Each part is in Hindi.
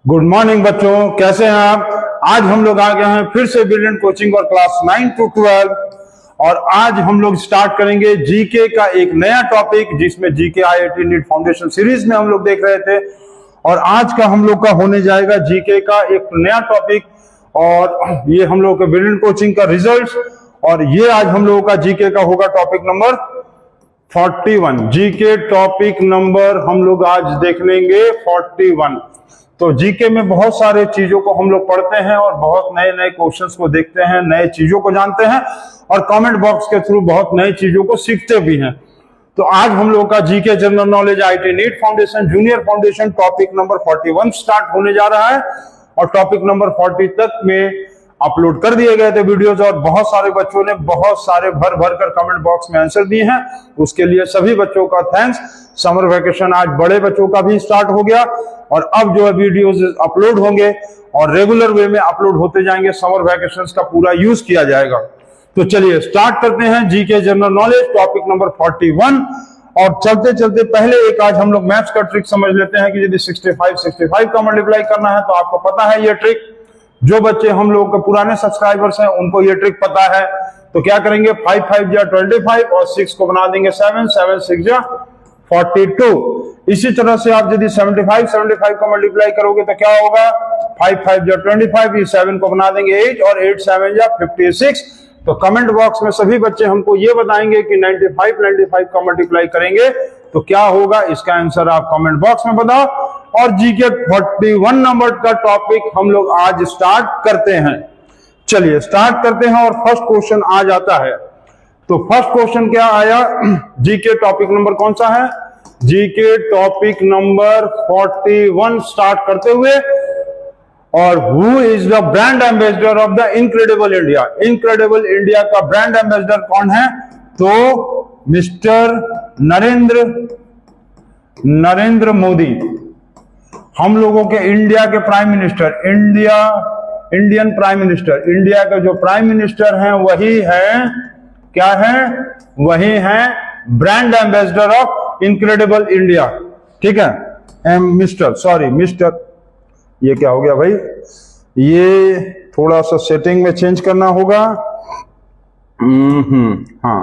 गुड मॉर्निंग बच्चों, कैसे हैं आप। आज हम लोग आ गए हैं फिर से ब्रिलियंट कोचिंग और क्लास 9 to 12 और आज हम लोग स्टार्ट करेंगे जीके का एक नया टॉपिक जिसमें GK IIT NEET foundation series में हम लोग देख रहे थे और आज का हम लोग का होने जाएगा जीके का एक नया टॉपिक और ये हम लोग के ब्रिलियंट कोचिंग का रिजल्ट और ये आज हम लोगों का जीके का होगा topic number 41। GK topic number हम लोग आज देख लेंगे 41। तो जीके में बहुत सारे चीजों को हम लोग पढ़ते हैं और बहुत नए नए क्वेश्चंस को देखते हैं, नए चीजों को जानते हैं और कमेंट बॉक्स के थ्रू बहुत नई चीजों को सीखते भी हैं। तो आज हम लोग का GK general knowledge IIT NEET foundation junior foundation topic number 41 start होने जा रहा है और टॉपिक नंबर 40 तक में अपलोड कर दिए गए थे वीडियोज और बहुत सारे बच्चों ने बहुत सारे भर भर कर कमेंट बॉक्स में आंसर दिए हैं। उसके लिए सभी बच्चों का थैंक्स। समर वैकेशन आज बड़े बच्चों का भी स्टार्ट हो गया और अब जो है वीडियोज अपलोड होंगे और रेगुलर वे में अपलोड होते जाएंगे। समर वैकेशन का पूरा यूज किया जाएगा। तो चलिए स्टार्ट करते हैं GK general knowledge topic number 41 और चलते चलते पहले एक आज हम लोग मैथ्स का ट्रिक समझ लेते हैं कि यदि 65 का मल्टीप्लाई करना है तो आपको पता है ये ट्रिक। जो बच्चे हम लोग के पुराने सब्सक्राइबर्स हैं उनको ये ट्रिक पता है। तो क्या करेंगे, 5 5 जा 25 और 6 को बना देंगे 7 7 6 जा 42। इसी तरह से आप यदि 75 का मल्टीप्लाई करोगे तो क्या होगा, 5 5 जा 25, ये 7 को बना देंगे 8 और 8 7 जा 56। तो कमेंट बॉक्स में सभी बच्चे हमको ये बताएंगे कि 95 का मल्टीप्लाई करेंगे तो क्या होगा। इसका आंसर आप कमेंट बॉक्स में बताओ। और जीके 41 नंबर का टॉपिक हम लोग आज स्टार्ट करते हैं। चलिए स्टार्ट करते हैं और फर्स्ट क्वेश्चन आ जाता है। तो फर्स्ट क्वेश्चन क्या आया, जीके टॉपिक नंबर कौन सा है, जीके टॉपिक नंबर 41 स्टार्ट करते हुए। और who is the brand ambassador of the incredible India. Incredible India का ब्रांड एम्बेसडर कौन है, तो मिस्टर नरेंद्र मोदी। हम लोगों के इंडिया के prime minister, Indian prime minister, India का जो प्राइम मिनिस्टर हैं वही है, क्या है, वही है brand ambassador of incredible India. ठीक है, मिस्टर ये क्या हो गया भाई, ये थोड़ा सा सेटिंग में चेंज करना होगा। हाँ,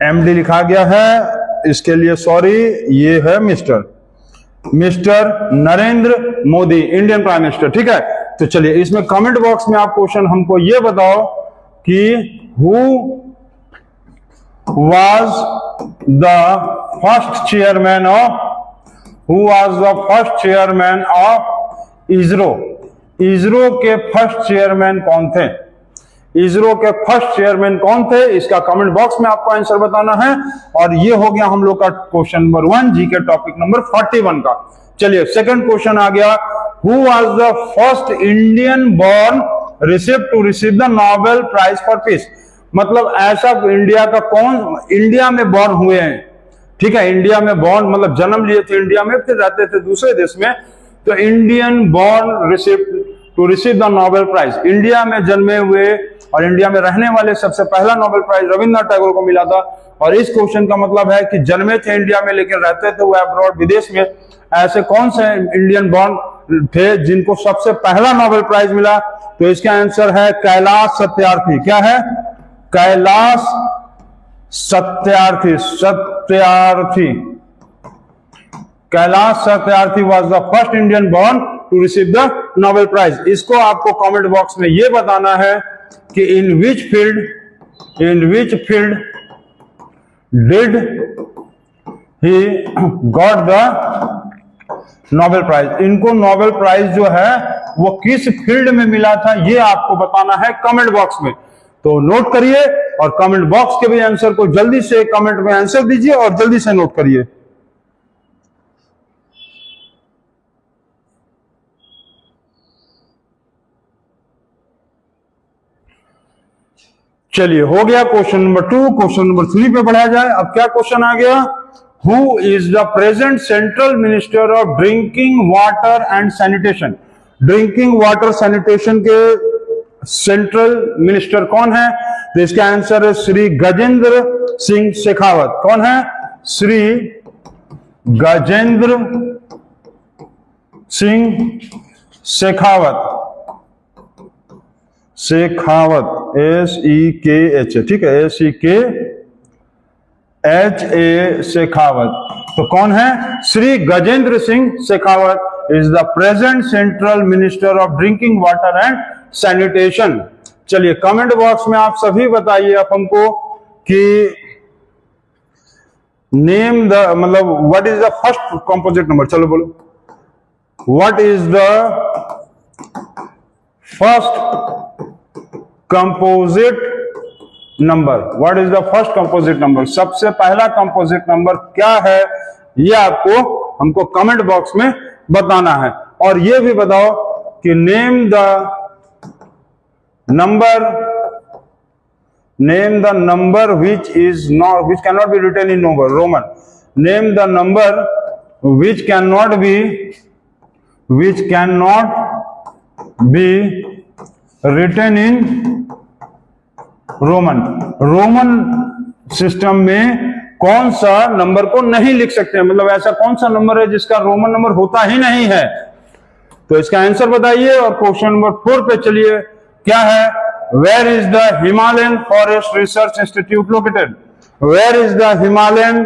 एमडी लिखा गया है, इसके लिए सॉरी। ये है mister Narendra Modi, Indian prime minister. ठीक है, तो चलिए इसमें कमेंट बॉक्स में आप क्वेश्चन हमको ये बताओ कि who was the first chairman of ISRO के फर्स्ट चेयरमैन कौन थे। इसरो के फर्स्ट चेयरमैन कौन थे, इसका कमेंट बॉक्स में आपको आंसर बताना है। और ये हो गया हम लोग का question number 1 GK topic number 41 का। चलिए सेकंड क्वेश्चन आ गया, who was the first Indian born to receive the Nobel prize for peace. मतलब ऐसा इंडिया का कौन इंडिया में बॉर्न हुए हैं। ठीक है, इंडिया में बॉर्न मतलब जन्म लिए थे इंडिया में, फिर रहते थे दूसरे देश में। तो Indian born to receive the Nobel prize, India में जन्मे हुए और इंडिया में रहने वाले सबसे पहला नोबेल प्राइज रविंद्रनाथ टैगोर को मिला था। और इस क्वेश्चन का मतलब है कि जन्मे थे इंडिया में लेकिन रहते थे वो अब्रॉड विदेश में। ऐसे कौन से इंडियन बॉर्न थे जिनको सबसे पहला नोबेल प्राइज मिला, तो इसका आंसर है कैलाश सत्यार्थी। क्या है, Kailash Satyarthi. Kailash Satyarthi was the first Indian born to receive the Nobel prize. इसको आपको कमेंट बॉक्स में ये बताना है कि in which field did he got the Nobel prize. इनको नोबेल प्राइज जो है वो किस फील्ड में मिला था ये आपको बताना है कमेंट बॉक्स में। तो नोट करिए और कमेंट बॉक्स के भी आंसर को जल्दी से कमेंट में आंसर दीजिए और जल्दी से नोट करिए। चलिए हो गया क्वेश्चन नंबर 2। क्वेश्चन नंबर 3 पे बढ़ाया जाए। अब क्या क्वेश्चन आ गया, who is the present central minister of drinking water and sanitation. Drinking water sanitation के सेंट्रल मिनिस्टर कौन है, तो इसका आंसर है श्री गजेंद्र सिंह शेखावत। कौन है, श्री गजेंद्र सिंह शेखावत, शेखावत SEKH, ठीक है, SEKHA शेखावत। तो कौन है? Shri Gajendra Singh Shekhawat is the present central minister of drinking water and sanitation. चलिए कमेंट बॉक्स में आप सभी बताइए आप हमको कि नेम द, मतलब what is the first composite number. चलो बोलो, what is the first composite number, what is the first composite number, सबसे पहला कंपोजिट नंबर क्या है, ये आपको हमको कमेंट बॉक्स में बताना है। और ये भी बताओ कि name the number which cannot be written in Roman, name the number which cannot be written in Roman system में कौन सा नंबर को नहीं लिख सकते हैं, मतलब ऐसा कौन सा नंबर है जिसका रोमन नंबर होता ही नहीं है। तो इसका आंसर बताइए। और क्वेश्चन नंबर 4 पे चलिए, क्या है? Where is the Himalayan forest research institute located, where is the Himalayan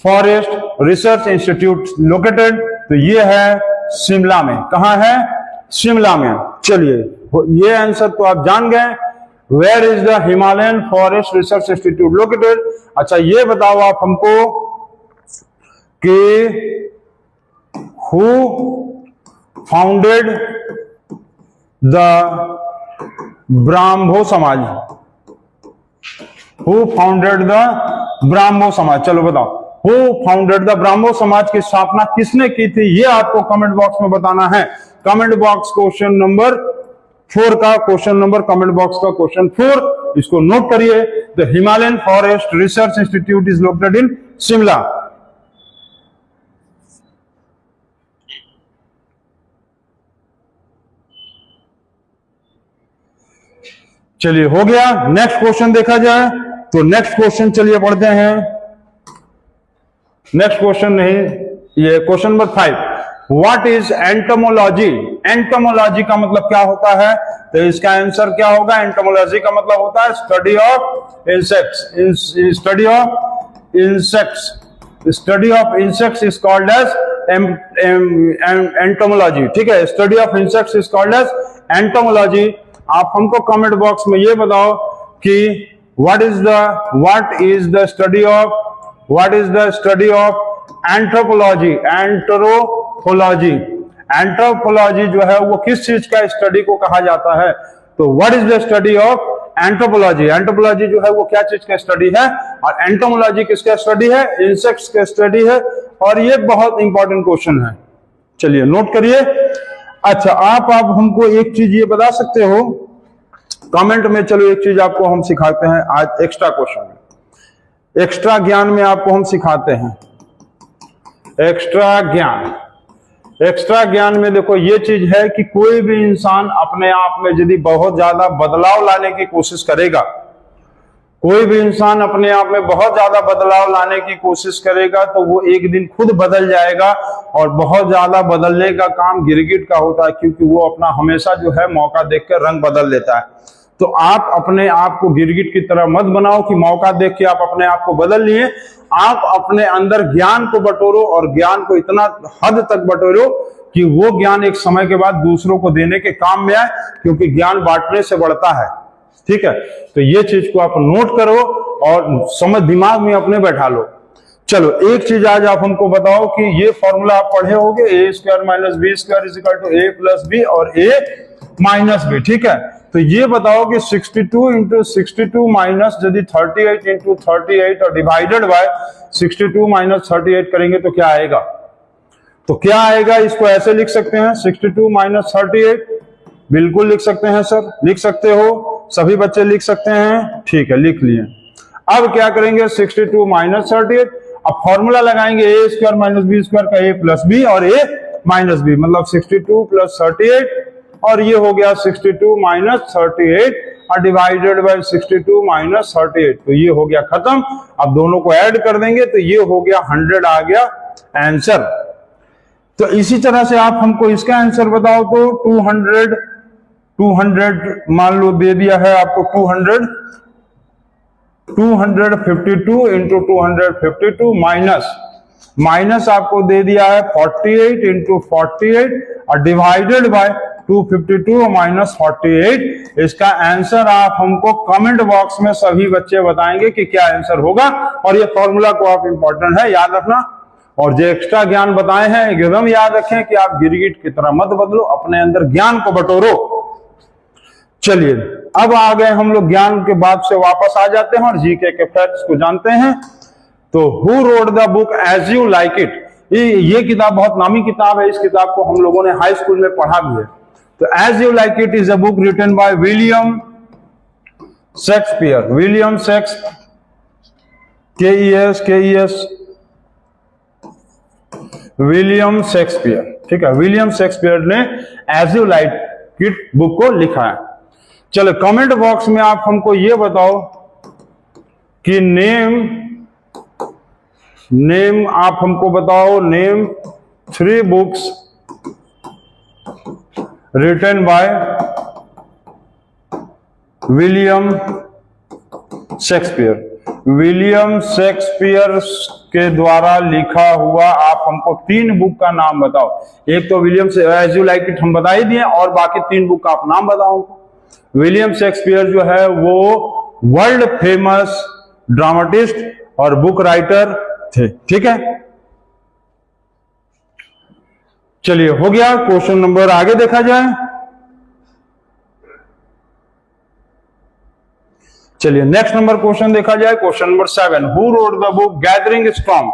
forest research institute located, तो ये है शिमला में। कहां है? शिमला में। चलिए ये आंसर तो आप जान गए, where is the Himalayan forest research institute located. अच्छा ये बताओ आप हमको कि हु फाउंडेड द ब्राह्मो समाज, हु फाउंडेड द ब्राह्मो समाज। चलो बताओ, हु फाउंडेड द ब्राह्मो समाज की स्थापना किसने की थी, ये आपको कमेंट बॉक्स में बताना है। कमेंट बॉक्स क्वेश्चन नंबर 4 का क्वेश्चन नंबर, कमेंट बॉक्स का क्वेश्चन 4, इसको नोट करिए। The Himalayan forest research institute is located in Shimla. चलिए हो गया। नेक्स्ट क्वेश्चन देखा जाए तो नेक्स्ट क्वेश्चन चलिए पढ़ते हैं। नेक्स्ट क्वेश्चन नहीं, ये question number 5, what is entomology. Entomology का मतलब क्या होता है, तो इसका आंसर क्या होगा? एंटोमोलॉजी का मतलब होता है study of insects, study of insects, study of insects is called as entomology. ठीक है, study of insects is called as entomology. आप हमको कमेंट बॉक्स में ये बताओ कि what is the study of anthropology. Anthropology जो है वो किस चीज का स्टडी को कहा जाता है, तो what is the study of anthropology. Anthropology जो है वो क्या चीज का स्टडी है, और एंटोमोलॉजी किसका स्टडी है? इंसेक्ट्स का स्टडी है। और ये बहुत इंपॉर्टेंट क्वेश्चन है, चलिए नोट करिए। अच्छा आप हमको एक चीज ये बता सकते हो कमेंट में, चलो एक चीज आपको हम सिखाते हैं आज एक्स्ट्रा क्वेश्चन में, एक्स्ट्रा ज्ञान में आपको हम सिखाते हैं एक्स्ट्रा ज्ञान। एक्स्ट्रा ज्ञान में देखो ये चीज है कि कोई भी इंसान अपने आप में यदि बहुत ज्यादा बदलाव लाने की कोशिश करेगा, कोई भी इंसान अपने आप में बहुत ज्यादा बदलाव लाने की कोशिश करेगा तो वो एक दिन खुद बदल जाएगा। और बहुत ज्यादा बदलने का काम गिरगिट का होता है, क्योंकि वो अपना हमेशा जो है मौका देखकर रंग बदल लेता है। तो आप अपने आप को गिरगिट की तरह मत बनाओ कि मौका देख के आप अपने आप को बदल लिए। आप अपने अंदर ज्ञान को बटोरो, और ज्ञान को इतना हद तक बटोरो कि वो ज्ञान एक समय के बाद दूसरों को देने के काम में आए, क्योंकि ज्ञान बांटने से बढ़ता है। ठीक है, तो ये चीज को आप नोट करो और समझ दिमाग में अपने बैठा लो। चलो एक चीज आज आप हमको बताओ कि ये फॉर्मूला आप पढ़े होंगे, a² - b² = a + b और a - b। ठीक है, तो ये बताओ कि 62 × 62 माइनस यदि 38 × 38 और डिवाइडेड बाय 62 - 38 करेंगे तो क्या आएगा? तो क्या आएगा, इसको ऐसे लिख सकते हैं 62 - 38, बिल्कुल लिख सकते हैं सर, लिख सकते हो, सभी बच्चे लिख सकते हैं। ठीक है, लिख लिए। अब क्या करेंगे 62 - 38, अब फॉर्मूला लगाएंगे a² - b² का a + b और a - b, मतलब 62 + 38 और ये हो गया 62 - 38 और डिवाइडेड बाय 62 - 38, तो ये हो गया खत्म। अब दोनों को ऐड कर देंगे तो ये हो गया 100 आ गया आंसर। तो इसी तरह से आप हमको इसका आंसर बताओ तो 200 मान लो दे दिया है आपको 252 इंटू 252 माइनस आपको दे दिया है 48 इंटू 48 और डिवाइडेड बाय 252 माइनस 48। इसका आंसर आप हमको कमेंट बॉक्स में सभी बच्चे बताएंगे कि क्या आंसर होगा। और ये फॉर्मूला को आप इंपॉर्टेंट है याद रखना, और जो एक्स्ट्रा ज्ञान बताए हैं एकदम याद रखें कि आप गिरगिट की तरह मत बदलो, अपने अंदर ज्ञान को बटोरो। चलिए अब आ गए हम लोग ज्ञान के बाद से वापस आ जाते हैं और जीके के फैक्ट्स को जानते हैं। तो who wrote the book as you like it, ये किताब बहुत नामी किताब है। इस किताब को हम लोगों ने हाई स्कूल में पढ़ा भी है। तो as you like it is a book written by William Shakespeare. William William Shakespeare, ठीक है। विलियम शेक्सपियर ने as you like it book को लिखा है। चलो कमेंट बॉक्स में आप हमको ये बताओ कि नेम आप हमको बताओ, name 3 books written by William Shakespeare. William Shakespeare के द्वारा लिखा हुआ आप हमको 3 बुक का नाम बताओ। एक तो William as you like it हम बता ही दिए, और बाकी 3 बुक का आप नाम बताओ। विलियम शेक्सपियर जो है वो वर्ल्ड फेमस ड्रामेटिस्ट और बुक राइटर थे, ठीक है। चलिए हो गया क्वेश्चन नंबर, आगे देखा जाए। चलिए नेक्स्ट नंबर क्वेश्चन देखा जाए। Question number 7, who wrote the book gathering storm.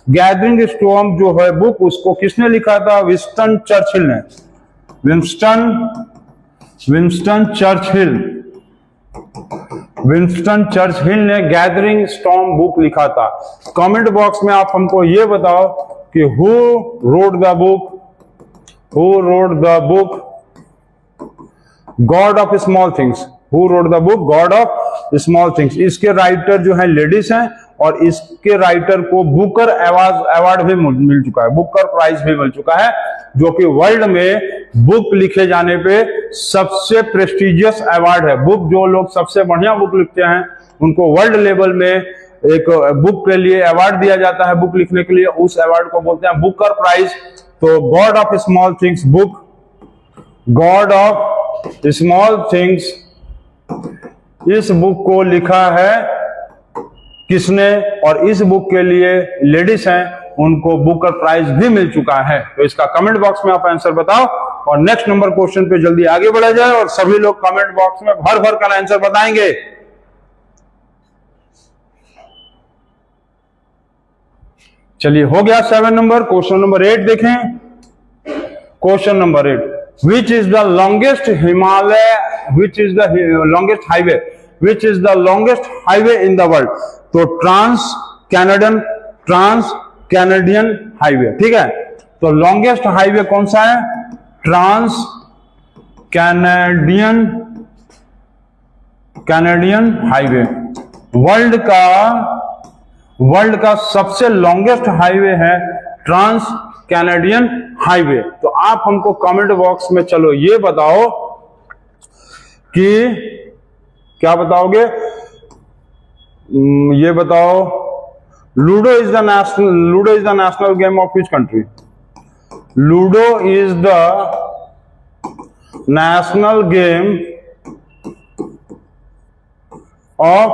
Gathering storm जो है बुक, उसको किसने लिखा था? विंस्टन चर्चिल ने। विंस्टन चर्चिल ने गैदरिंग स्टॉर्म बुक लिखा था। कमेंट बॉक्स में आप हमको ये बताओ कि who wrote the book God of small things. Who wrote the book God of small things. इसके राइटर जो है लेडीज हैं, और इसके राइटर को बुकर अवार्ड भी मिल चुका है, बुकर प्राइज भी मिल चुका है, जो कि वर्ल्ड में बुक लिखे जाने पे सबसे प्रेस्टिजियस अवार्ड है। बुक जो लोग सबसे बढ़िया बुक लिखते हैं उनको वर्ल्ड लेवल में एक बुक के लिए अवार्ड दिया जाता है, बुक लिखने के लिए। उस अवार्ड को बोलते हैं बुकर प्राइज। तो God of small things book, God of small things, इस बुक को लिखा है किसने? और इस बुक के लिए लेडीज हैं, उनको बुकर प्राइज भी मिल चुका है। तो इसका कमेंट बॉक्स में आप आंसर बताओ, और नेक्स्ट नंबर क्वेश्चन पे जल्दी आगे बढ़ा जाए। और सभी लोग कमेंट बॉक्स में भर भर कर आंसर बताएंगे। चलिए हो गया 7 नंबर। क्वेश्चन नंबर 8 देखें। Question number 8, which is the longest highway in the world? तो ट्रांस कैनेडियन हाईवे, ठीक है। तो लॉन्गेस्ट हाईवे कौन सा है? Trans Canadian highway. वर्ल्ड का सबसे लॉन्गेस्ट हाईवे है ट्रांस कैनेडियन हाईवे। तो आप हमको कमेंट बॉक्स में चलो ये बताओ कि क्या बताओगे? ये बताओ, ludo is the national game of which country? Ludo is the national game of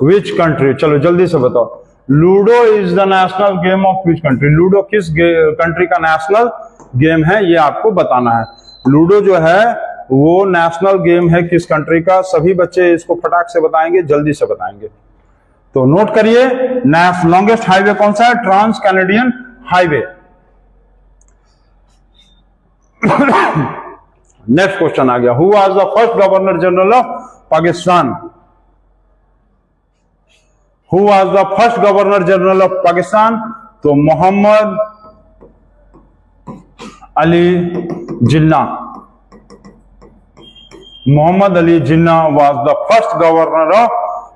which country? चलो जल्दी से बताओ, ludo is the national game of which country? Ludo किस कंट्री का नेशनल गेम है, ये आपको बताना है। लूडो जो है वो नेशनल गेम है किस कंट्री का? सभी बच्चे इसको फटाक से बताएंगे, जल्दी से बताएंगे। तो नोट करिए, लॉन्गेस्ट हाईवे कौन सा है? Trans Canadian highway. Next question आ गया, who was the first governor general of Pakistan? Who was the first governor general of Pakistan? तो Mohammad Ali Jinnah. Mohammad Ali Jinnah was the first governor of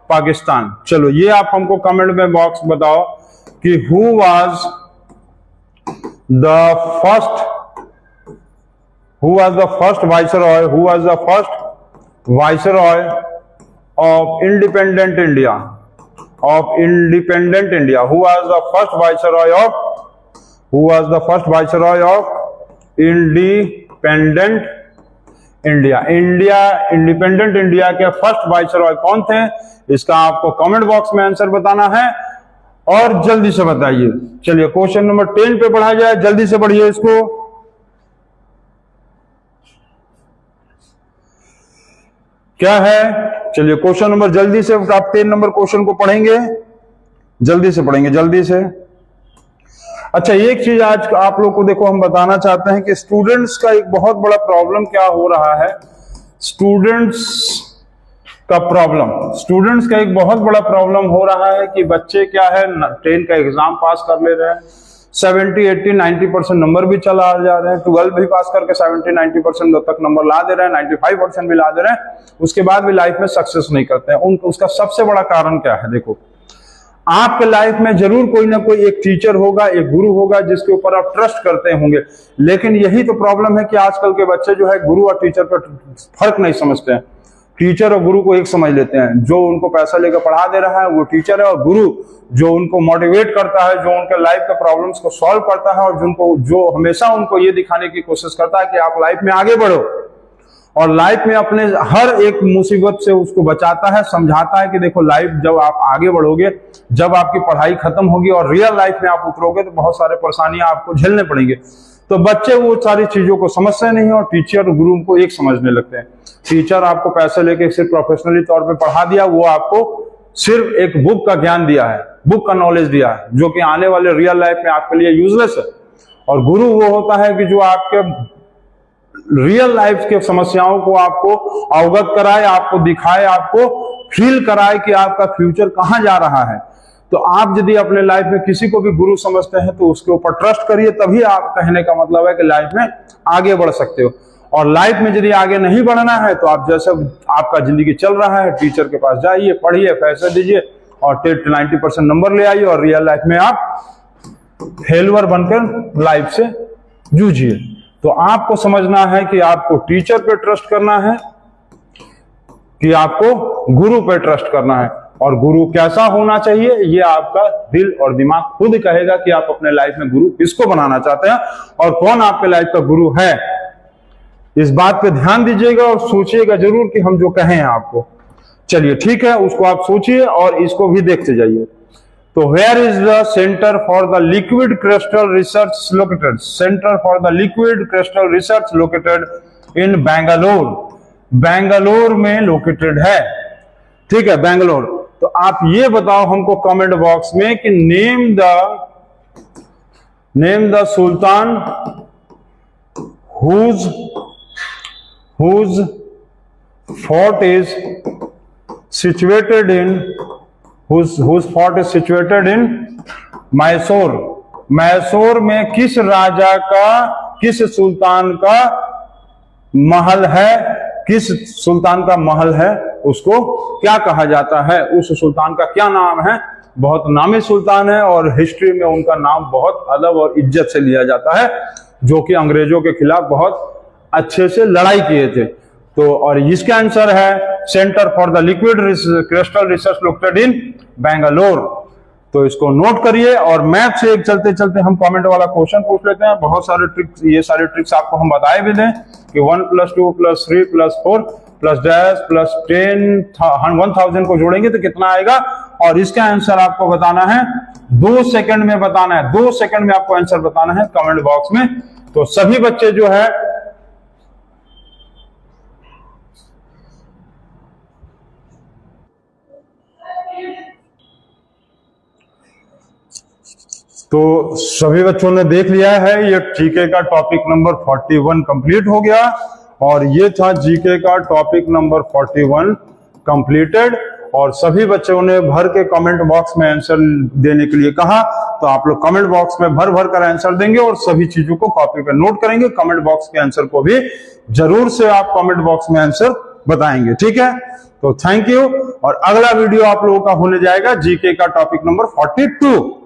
Pakistan. चलो ये आप हमको कमेंट में बॉक्स बताओ कि who was the first who was the first viceroy of independent India, who was the first viceroy of independent independent India के फर्स्ट वाइसरॉय कौन थे? इसका आपको कमेंट बॉक्स में आंसर बताना है और जल्दी से बताइए। चलिए क्वेश्चन नंबर 10 पे बढ़ा जाए, जल्दी से बढ़िए इसको। क्या है? चलिए क्वेश्चन नंबर जल्दी से, आप 10 नंबर क्वेश्चन को पढ़ेंगे, जल्दी से पढ़ेंगे, जल्दी से। अच्छा, एक चीज आज आप लोग को देखो हम बताना चाहते हैं कि स्टूडेंट्स का एक बहुत बड़ा प्रॉब्लम क्या हो रहा है। स्टूडेंट्स का एक बहुत बड़ा प्रॉब्लम हो रहा है कि बच्चे क्या है 10 का एग्जाम पास कर ले रहे हैं, 70, 80, 90% नंबर भी चला जा रहे हैं, 12 भी पास करके 70, 90% तक नंबर ला दे रहे हैं, 95% भी ला दे रहे हैं, उसके बाद भी लाइफ में सक्सेस नहीं करते हैं। उसका सबसे बड़ा कारण क्या है? देखो, आपके लाइफ में जरूर कोई ना कोई एक टीचर होगा, एक गुरु होगा जिसके ऊपर आप ट्रस्ट करते होंगे, लेकिन यही तो प्रॉब्लम है कि आजकल के बच्चे जो है गुरु और टीचर पर फर्क नहीं समझते हैं। टीचर और गुरु को एक समझ लेते हैं। जो उनको पैसा लेकर पढ़ा दे रहा है वो टीचर है, और गुरु जो उनको मोटिवेट करता है, जो उनके लाइफ के प्रॉब्लम्स को सॉल्व करता है, और जो हमेशा उनको ये दिखाने की कोशिश करता है कि आप लाइफ में आगे बढ़ो, और लाइफ में अपने हर एक मुसीबत से उसको बचाता है, समझाता है कि देखो लाइफ जब आप आगे बढ़ोगे, जब आपकी पढ़ाई खत्म होगी और रियल लाइफ में आप उतरोगे तो बहुत सारे परेशानियां आपको झेलने पड़ेंगे। तो बच्चे वो सारी चीजों को समझते नहीं और टीचर और गुरु को एक समझने लगते हैं। टीचर आपको पैसे लेके सिर्फ प्रोफेशनली तौर पे पढ़ा दिया, वो आपको सिर्फ एक बुक का ज्ञान दिया है, बुक का नॉलेज दिया है, जो कि आने वाले रियल लाइफ में आपके लिए यूजलेस है। और गुरु वो होता है कि जो आपके रियल लाइफ के समस्याओं को आपको अवगत कराए, आपको दिखाए, आपको फील कराए कि आपका फ्यूचर कहां जा रहा है। तो आप यदि अपने लाइफ में किसी को भी गुरु समझते हैं तो उसके ऊपर ट्रस्ट करिए, तभी आप कहने का मतलब है कि लाइफ में आगे बढ़ सकते हो। और लाइफ में यदि आगे नहीं बढ़ना है तो आप जैसे आपका जिंदगी चल रहा है, टीचर के पास जाइए, पढ़िए, पैसे दीजिए और 90% नंबर ले आइए, और रियल लाइफ में आप फेलुअर बनकर लाइफ से जूझिए। तो आपको समझना है कि आपको टीचर पे ट्रस्ट करना है कि आपको गुरु पे ट्रस्ट करना है, और गुरु कैसा होना चाहिए ये आपका दिल और दिमाग खुद कहेगा कि आप अपने लाइफ में गुरु किसको बनाना चाहते हैं और कौन आपके लाइफ का गुरु है। इस बात पे ध्यान दीजिएगा और सोचिएगा जरूर कि हम जो कहें आपको। चलिए ठीक है, उसको आप सोचिए और इसको भी देखते जाइए। तो where is the centre for the liquid crystal research located? Centre for the liquid crystal research located in Bangalore. Bangalore में लोकेटेड है, ठीक है, बेंगलोर। तो आप ये बताओ हमको कमेंट बॉक्स में कि name the sultan whose fort is situated in Mysore. Mysore में किस राजा का, किस सुल्तान का महल है, किस सुल्तान का महल है, उसको क्या कहा जाता है, उस सुल्तान का क्या नाम है? बहुत नामी सुल्तान है और हिस्ट्री में उनका नाम बहुत अदब और इज्जत से लिया जाता है, जो कि अंग्रेजों के खिलाफ बहुत अच्छे से लड़ाई किए थे। तो और इसका आंसर है centre for the liquid crystal research located in Bangalore. तो इसको नोट करिए। और मैथ से एक चलते चलते हम कमेंट वाला क्वेश्चन पूछ लेते हैं। बहुत सारे ट्रिक्स, ये सारे ट्रिक्स आपको हम बताए भी दें कि 1 + 2 + 3 + 4 + डैश + 1000 को जोड़ेंगे तो कितना आएगा, और इसका आंसर आपको बताना है 2 सेकंड में बताना है। 2 सेकंड में आपको आंसर बताना है कमेंट बॉक्स में। तो सभी बच्चे जो है तो सभी बच्चों ने देख लिया है, ये जीके का टॉपिक नंबर 41 कंप्लीट हो गया, और ये था जीके का टॉपिक नंबर 41 कंप्लीटेड। और सभी बच्चों ने भर के कमेंट बॉक्स में आंसर देने के लिए कहा, तो आप लोग कमेंट बॉक्स में भर भर कर आंसर देंगे और सभी चीजों को कॉपी पे नोट करेंगे। कमेंट बॉक्स के आंसर को भी जरूर से आप कमेंट बॉक्स में आंसर बताएंगे, ठीक है। तो थैंक यू। और अगला वीडियो आप लोगों का होने जाएगा जीके का टॉपिक नंबर 42।